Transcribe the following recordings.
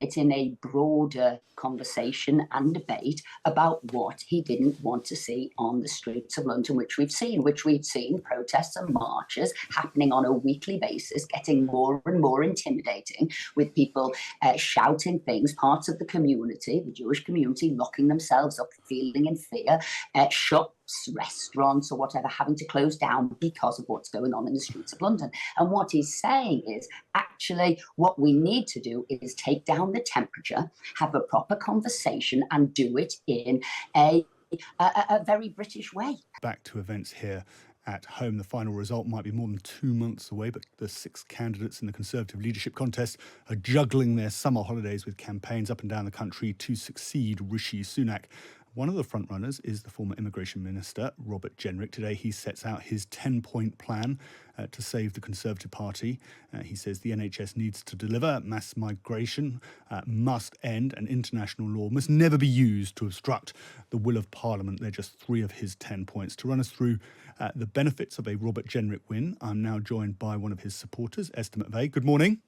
it in a broader conversation and debate about what he didn't want to see on the streets of London, which we've seen protests and marches happening on a weekly basis, getting more and more intimidating, with people shouting things, parts of the community, the Jewish community, locking themselves up, feeling in fear, shops, restaurants or whatever having to close down because of what's going on in the streets of London. And what he's saying is, actually, what we need to do is take down the temperature, have a proper conversation, and do it in a very British way. Back to events here at home. The final result might be more than 2 months away, but the 6 candidates in the Conservative leadership contest are juggling their summer holidays with campaigns up and down the country to succeed Rishi Sunak. One of the frontrunners is the former Immigration Minister, Robert Jenrick. Today he sets out his 10-point plan to save the Conservative Party. He says the NHS needs to deliver, mass migration must end, and international law must never be used to obstruct the will of Parliament. They're just 3 of his 10 points. To run us through the benefits of a Robert Jenrick win, I'm now joined by one of his supporters, Esther McVey. Good morning.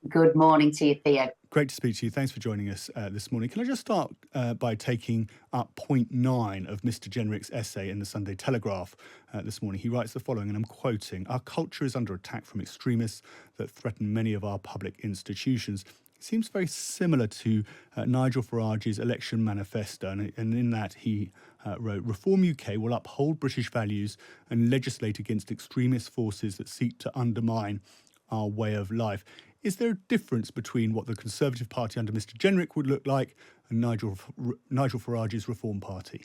Good morning to you, Theo. Great to speak to you. Thanks for joining us this morning. Can I just start by taking up point 9 of Mr. Jenrick's essay in the Sunday Telegraph this morning? He writes the following, and I'm quoting, "Our culture is under attack from extremists that threaten many of our public institutions." It seems very similar to Nigel Farage's election manifesto, and in that he wrote, "Reform UK will uphold British values and legislate against extremist forces that seek to undermine our way of life." Is there a difference between what the Conservative Party under Mr. Jenrick would look like and Nigel Farage's Reform Party?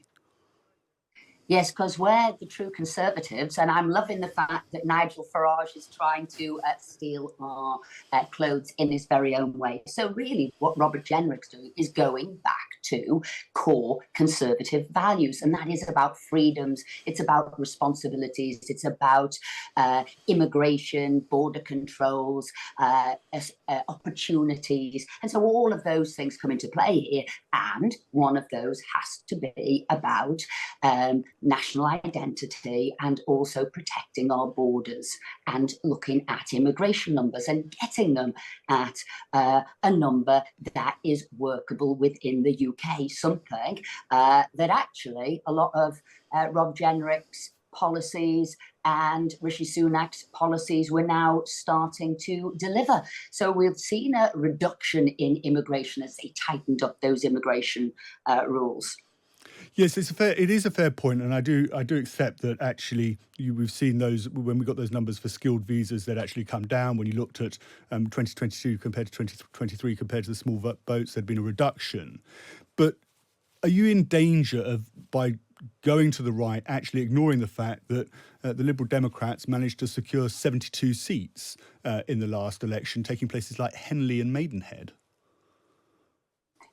Yes, because we're the true Conservatives, and I'm loving the fact that Nigel Farage is trying to steal our clothes in his very own way. So really what Robert Jenrick's doing is going back to core Conservative values, and that is about freedoms, it's about responsibilities, it's about immigration, border controls, opportunities. And so all of those things come into play here, and one of those has to be about national identity and also protecting our borders and looking at immigration numbers and getting them at a number that is workable within the UK, something that actually a lot of Rob Jenrick's policies and Rishi Sunak's policies were now starting to deliver. So we've seen a reduction in immigration as they tightened up those immigration rules. Yes, it is a fair point, and I do accept that actually we've seen those when we got those numbers for skilled visas that actually come down. When you looked at 2022 compared to 2023 compared to the small boats, there'd been a reduction. But are you in danger of, by going to the right, actually ignoring the fact that the Liberal Democrats managed to secure 72 seats in the last election, taking places like Henley and Maidenhead?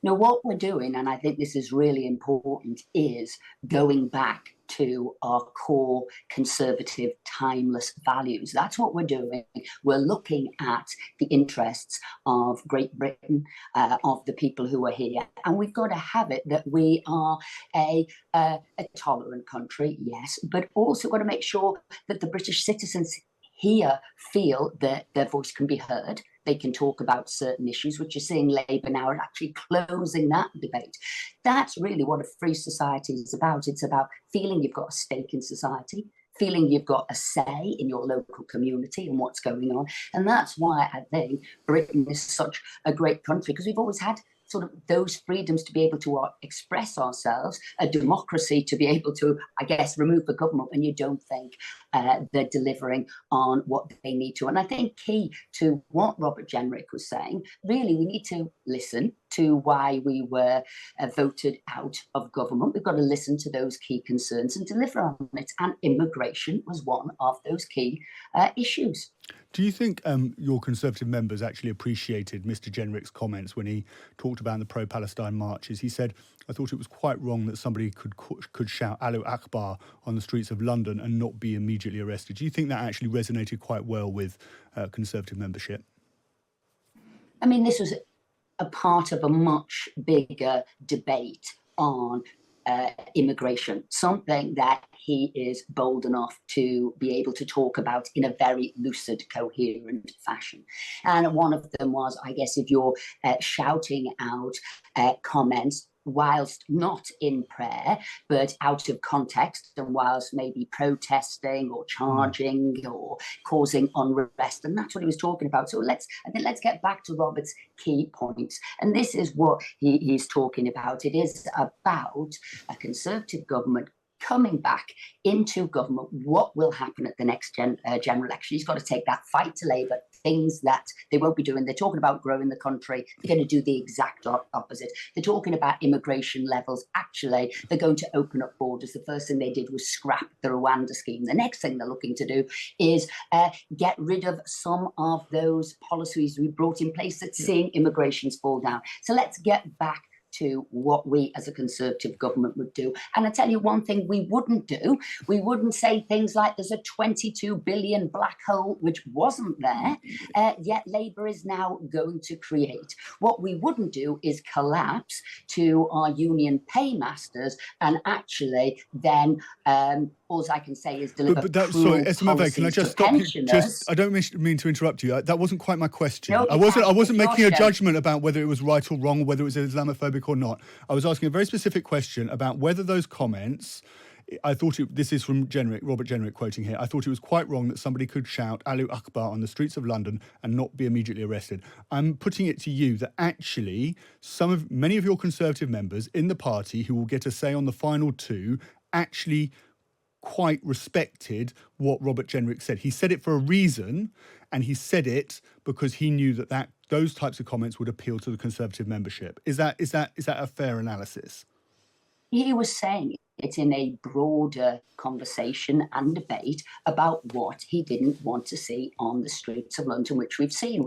Now, what we're doing, and I think this is really important, is going back to our core Conservative, timeless values. That's what we're doing. We're looking at the interests of Great Britain, of the people who are here, and we've got to have it that we are a tolerant country, yes, but also got to make sure that the British citizens here feel that their voice can be heard. They can talk about certain issues, which you're seeing Labour now are actually closing that debate. That's really what a free society is about. It's about feeling you've got a stake in society, feeling you've got a say in your local community and what's going on. And that's why I think Britain is such a great country, because we've always had sort of those freedoms to be able to express ourselves, a democracy to be able to, I guess, remove the government when you don't think they're delivering on what they need to. And I think key to what Robert Jenrick was saying, really we need to listen to why we were voted out of government. We've got to listen to those key concerns and deliver on it. And immigration was one of those key issues. Do you think your Conservative members actually appreciated Mr. Jenrick's comments when he talked about the pro-Palestine marches? He said, "I thought it was quite wrong that somebody could shout Allahu Akbar on the streets of London and not be immediately arrested." Do you think that actually resonated quite well with Conservative membership? I mean, this was a part of a much bigger debate on immigration, something that he is bold enough to be able to talk about in a very lucid, coherent fashion. And one of them was, I guess, if you're shouting out comments whilst not in prayer, but out of context, and whilst maybe protesting or charging or causing unrest, and that's what he was talking about. So let's get back to Robert's key points, and this is what he's talking about. It is about a Conservative government coming back into government. What will happen at the next general election? He's got to take that fight to Labour, things that they won't be doing. They're talking about growing the country. They're going to do the exact opposite. They're talking about immigration levels. Actually, they're going to open up borders. The first thing they did was scrap the Rwanda scheme. The next thing they're looking to do is get rid of some of those policies we brought in place that's seeing immigrations fall down. So let's get back to what we as a Conservative government would do. And I tell you one thing we wouldn't do. We wouldn't say things like there's a 22 billion black hole, which wasn't there, yet Labour is now going to create. What we wouldn't do is collapse to our union paymasters and actually then all I can say is deliver. But that, sorry, Esther McVey, can I just stop you? I don't mean to interrupt you. That wasn't quite my question. No, I wasn't making a judgment about whether it was right or wrong, or whether it was Islamophobic or not. I was asking a very specific question about whether those comments. I thought this is from Jenrick, Robert Jenrick quoting here. I thought it was quite wrong that somebody could shout Allahu Akbar on the streets of London and not be immediately arrested. I'm putting it to you that actually many of your Conservative members in the party who will get a say on the final two actually quite respected what Robert Jenrick said. He said it for a reason, and he said it because he knew that those types of comments would appeal to the Conservative membership. Is that a fair analysis? He was saying it in a broader conversation and debate about what he didn't want to see on the streets of London, which we've seen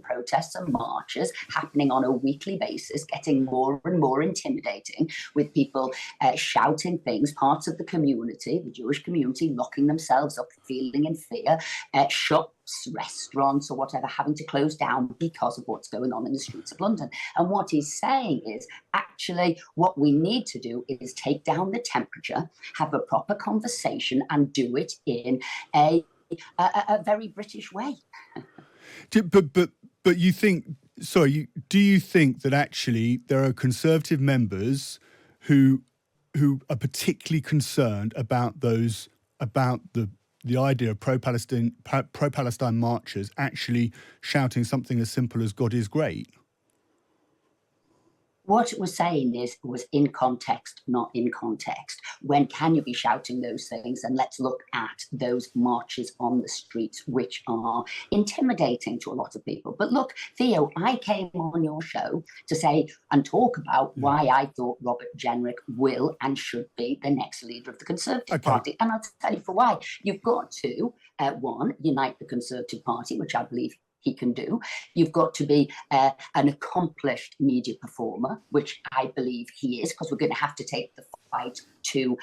protests and marches happening on a weekly basis, getting more and more intimidating, with people shouting things, parts of the community, the Jewish community, locking themselves up, feeling in fear, shops, restaurants or whatever having to close down because of what's going on in the streets of London. And what he's saying is actually what we need to do is take down the temperature, have a proper conversation, and do it in a very British way. But you think, sorry, do you think that actually there are Conservative members who are particularly concerned about the idea of pro-Palestine marchers actually shouting something as simple as God is great? What it was saying was in context, not in context. When can you be shouting those things? And let's look at those marches on the streets, which are intimidating to a lot of people. But look, Theo, I came on your show to say and talk about why I thought Robert Jenrick will and should be the next leader of the Conservative Party. And I'll tell you for why. You've got to, one, unite the Conservative Party, which I believe he can do. You've got to be an accomplished media performer, which I believe he is, because we're going to have to take the fight to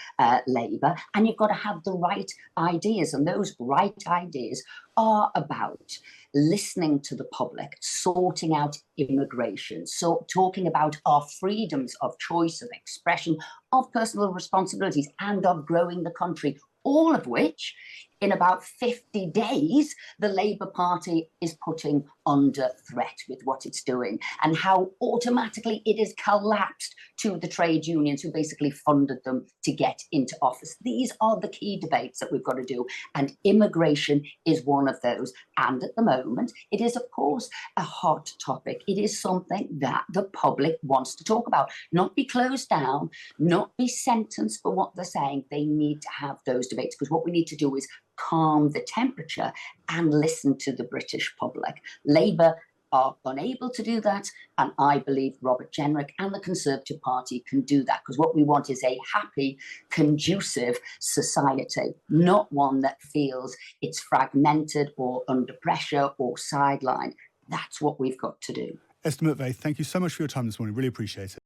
Labour. And you've got to have the right ideas. And those right ideas are about listening to the public, sorting out immigration, so talking about our freedoms of choice, of expression, of personal responsibilities, and of growing the country, all of which in about 50 days, the Labour Party is putting under threat with what it's doing, and how automatically it has collapsed to the trade unions who basically funded them to get into office. These are the key debates that we've got to do, and immigration is one of those. And at the moment, it is, of course, a hot topic. It is something that the public wants to talk about, not be closed down, not be sentenced for what they're saying. They need to have those debates, because what we need to do is calm the temperature and listen to the British public. Labour are unable to do that, and I believe Robert Jenrick and the Conservative Party can do that, because what we want is a happy, conducive society, not one that feels it's fragmented or under pressure or sidelined. That's what we've got to do. Esther McVey, thank you so much for your time this morning. Really appreciate it.